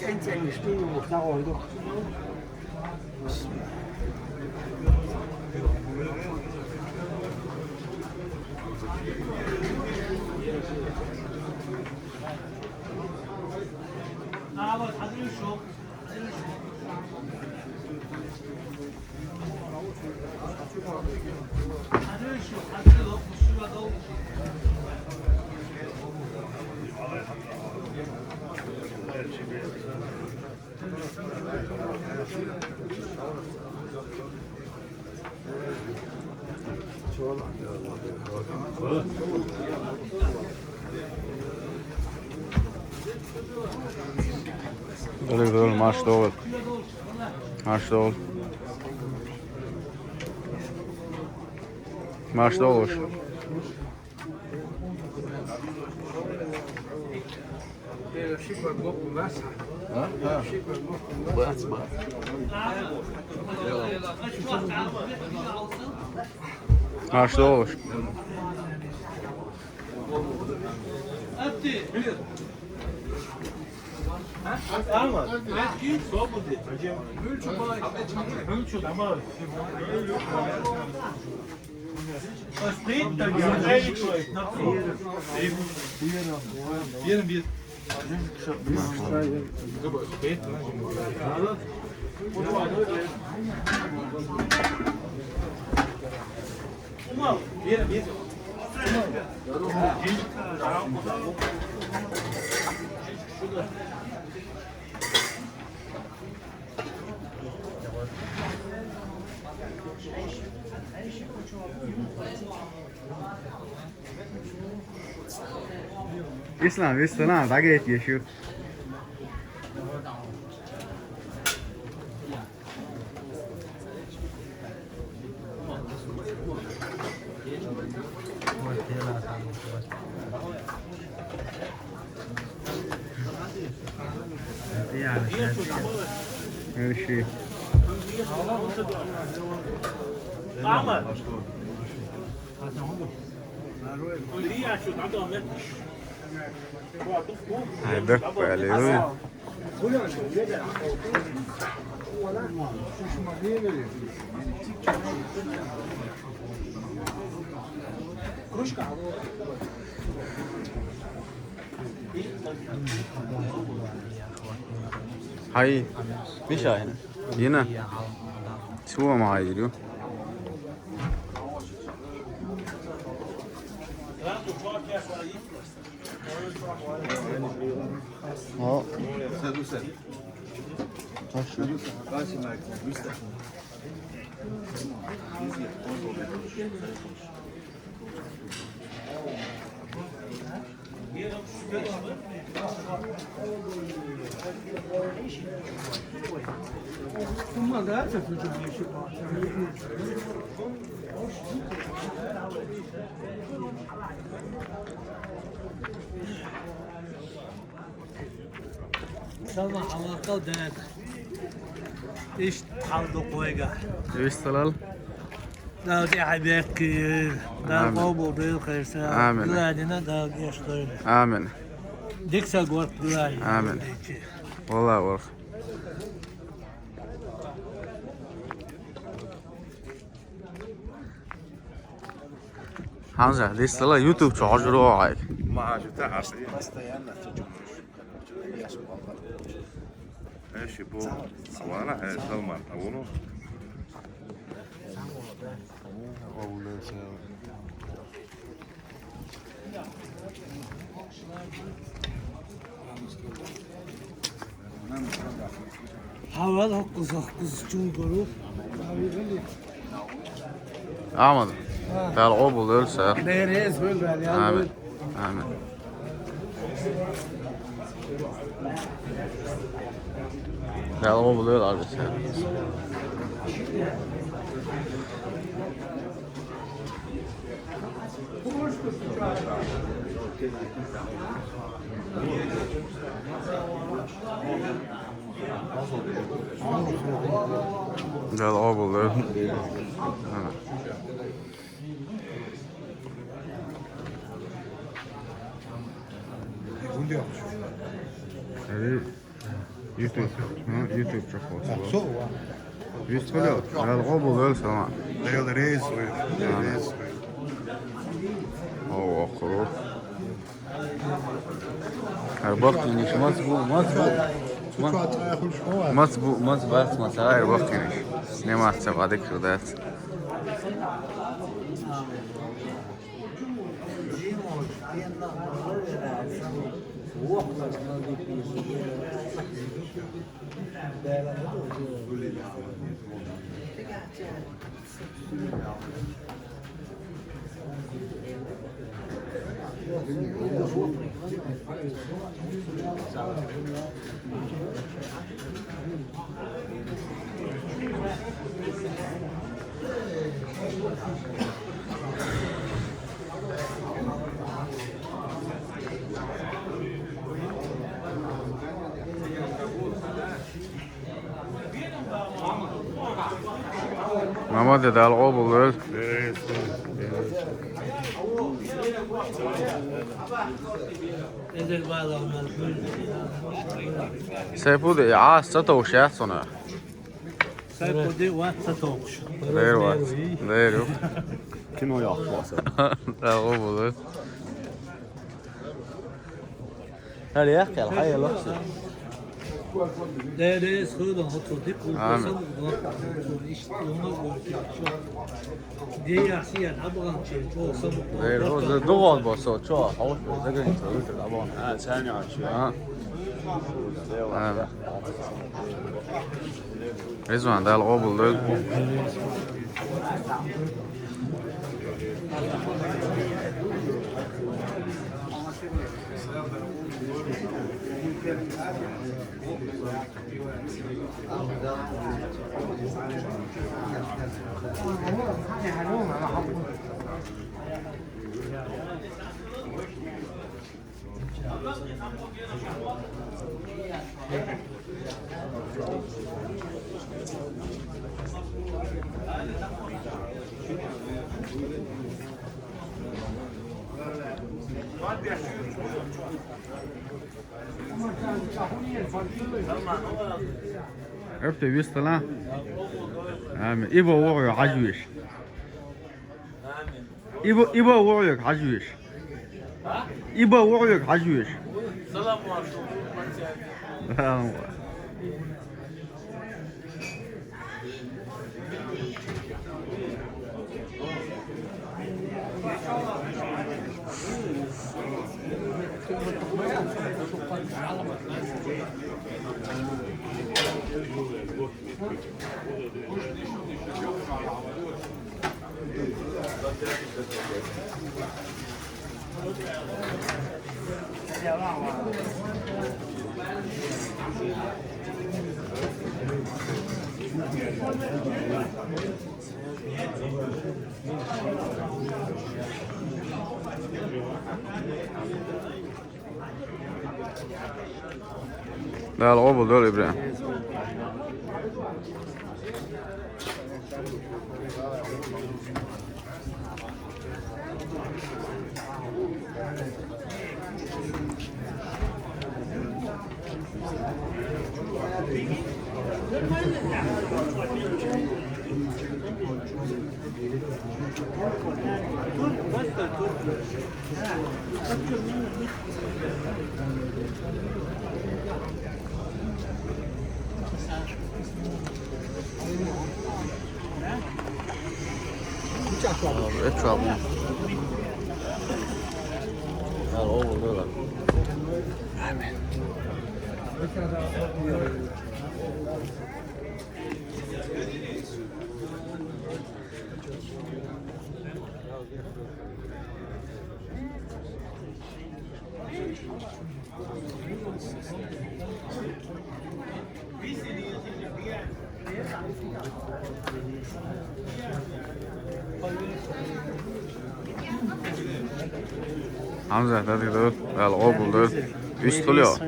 Çençenmiş bir yumurta koyduk. Ama tadı yok. Dol, marş dol. Marş dol. Marş dol. Marş dol. Ama belki soğuk değil. Hülçu ama. Was steht da hier? Bir. Umar, bir. İslam, İslam, da gayet yaşıyor. Her şey. Ama. Hadi böyle. Hay, bir şey. Yine. Şu ama geliyor. Ha. Taş. Bunlar da çözülecek bir şey. Salma halaka denet. İş aldı koyga. ايش طلال؟ لا دي حبيبك لا آمين. قوبو ديل خيرسا آمين. لا دينا دا يشتغل آمين. ديكسا قوات لا آمين. والله ورخ. Hamza, this is the YouTube charger or ما شفتها عصرية ماشي بو وانا سلمان اولو Haval hokkuz çunguru. Ahmet. Yalqub ölse. Nereye böyle ya? Amin. Amin. Yalqub öl arkadaşlar. Yalqub öl. Hadi YouTube. Ha, YouTube çok olsun. Så. 100 milyon. Väl obul ölse ama. Det är det så. Oo kuru. Her baktın iş mas bu. Mas bas mesela her baktın iş. Ne mahsep adık şurada. Mama dedi al obul öl. Ezel bağlanmalı. Sepu de ya sato şah sona. Sayfa de WhatsApp satılmış. Değer var. Değer yok. Kim o yapmasa? Al obul öl. Hadi ya gel hayır olsun. Değeri sığdan oturduk. Amin. İşte onu gördük. Diye yaxşı yer. Ablan çevir. Olsa Değer o doğal boso çok hoş bir zaten çözülür ama. Ha sen açıyor. Ha. Evet. Rizvan da al obul öl. عرفت بيصطلا إبا وعي عجوش إبا وعيك عجوش إبا وعيك عجوش سلام عليكم لا العبل دول إبراهيم Et çuval bu. Al oğlum böyle. Amin. Hamza hadi dur. Al oğlum dur. Üst oluyor.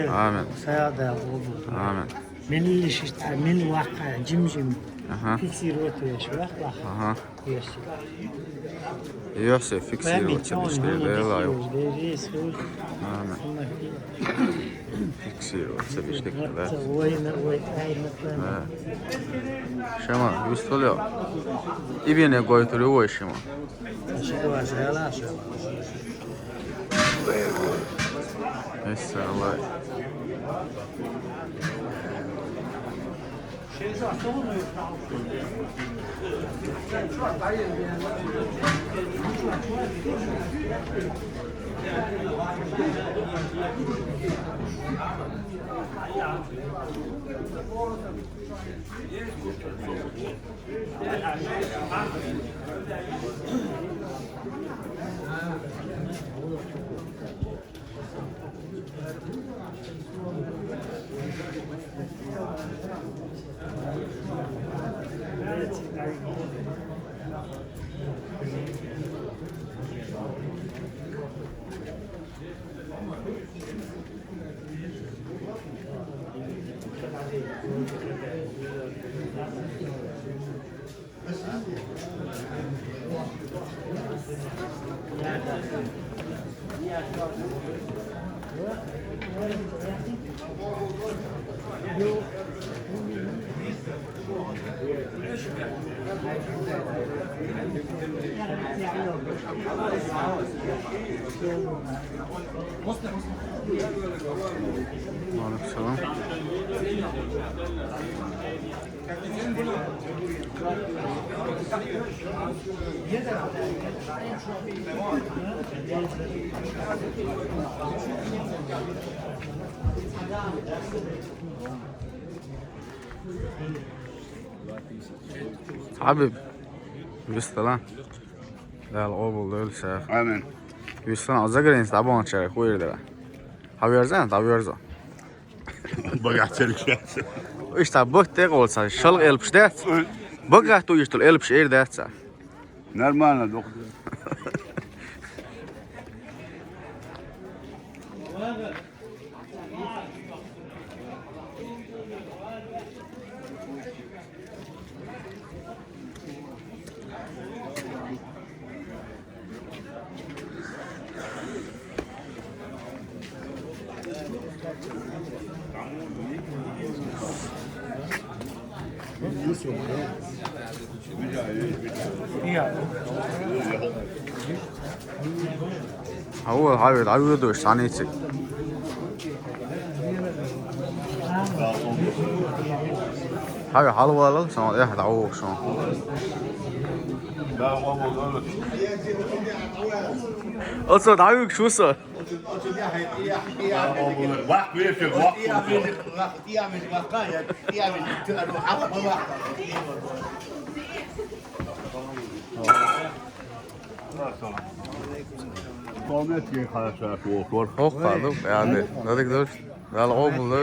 Amin. Sayada oldu. Amin. Min iş işte min vakka cimcim. Aha. Fixi rotuyeş bırak bak. Aha. Yeş. Yoksa fiksir olsa bişkiler la yok. Aynen. Fiksir olsa bişkiler. Şema, üst oluyor. İbine götürüyor o işimi. Neyse Allah. Aleykümselam. Habib, visst lan. Väl avuldu ölse. Amen. Visst lan azza greins da bon çare koyur da. Habersen tabiyoruz. Bagahçelik şey. İşte bu tek olsa şal elpş det. Bagah tu iştul elpş detsa. Normalna doktor. Hava hayır ayudu saniyesi. Hayır halvalı sonra ya da o sonra. Olsa daha büyük şusu. Bak bir şey bak. Komet ki karşı okor. Hoşçakalın yani. Ne diyor? Väl avuldu.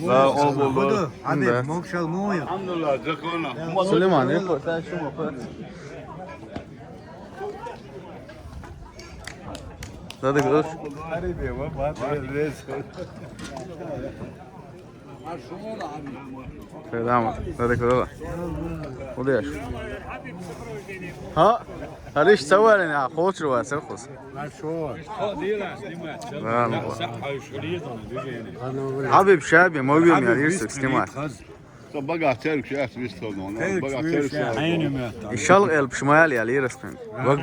Väl avuldu. Hadi Mokşal moya. Alhamdulillah zakona. Süleyman yapar sen şu mu? Ne diyor? Hadi be bak. Selam. Ne diyor? O diyor. Ha? هريش سوالي يا خوش روا سرخص حبيب شابي موجود يا يرسك استماع Bagahçelik şey visst onu. Bagahçelik şey. الشلق قلب شمال يا ليرسن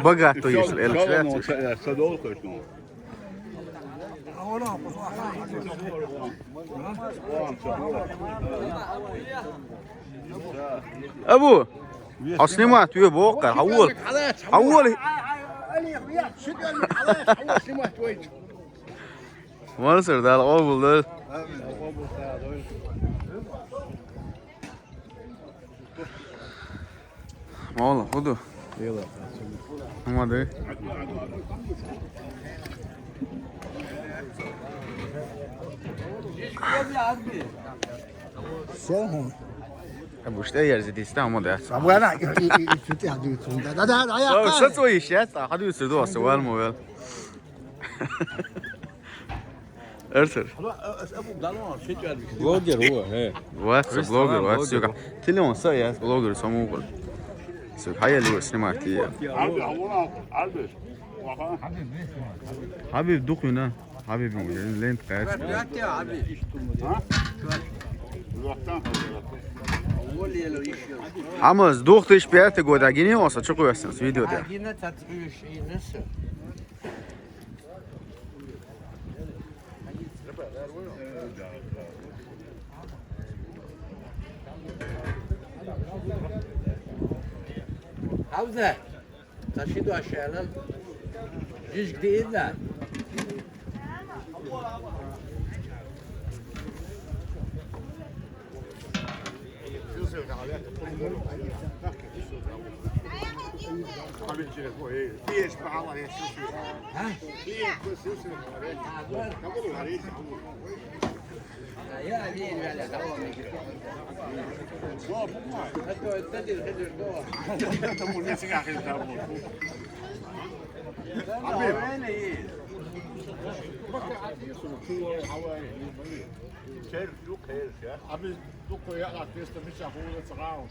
بقى تو يشل قلب شلات Sadol koştu. ابو اصلي ما توي بوقر اول مارسر ده الاول ده والله خذوا يلا ما ده ابو اشتاير زي دي استعمل ده Sabana kötü yapıyorsun. Da ayakta. شو تسوي شيء حد يصير دوا سوال مويل ارسل بلوجر هو هي واتس بلوجر واتس يوكا تليون سايا بلوجر سموه سوق حيا اللي سنماتي حبيب دوقنا حبيب اللي انت قاعد Hamız doktor iş biyate goda gini olsa çok koyarsınız videoda. Yine tatbik şey nasıl? Havza. Taşıdı aşağıdan. Risk değil de. Abi du koyar la festa mit a rua traum.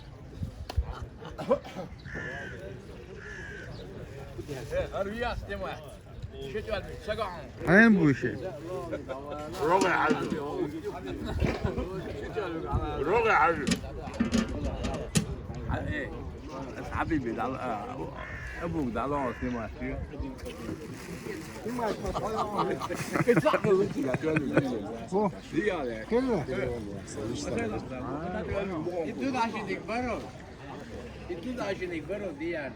Arıyas deme. Şetal sagan. Aynen bu işi. Roga aldı. Roga aldı. حبيبي ابوك دعوه في ماشي İddu da aşın ikbaro. İddu da aşın ikbaro diyen.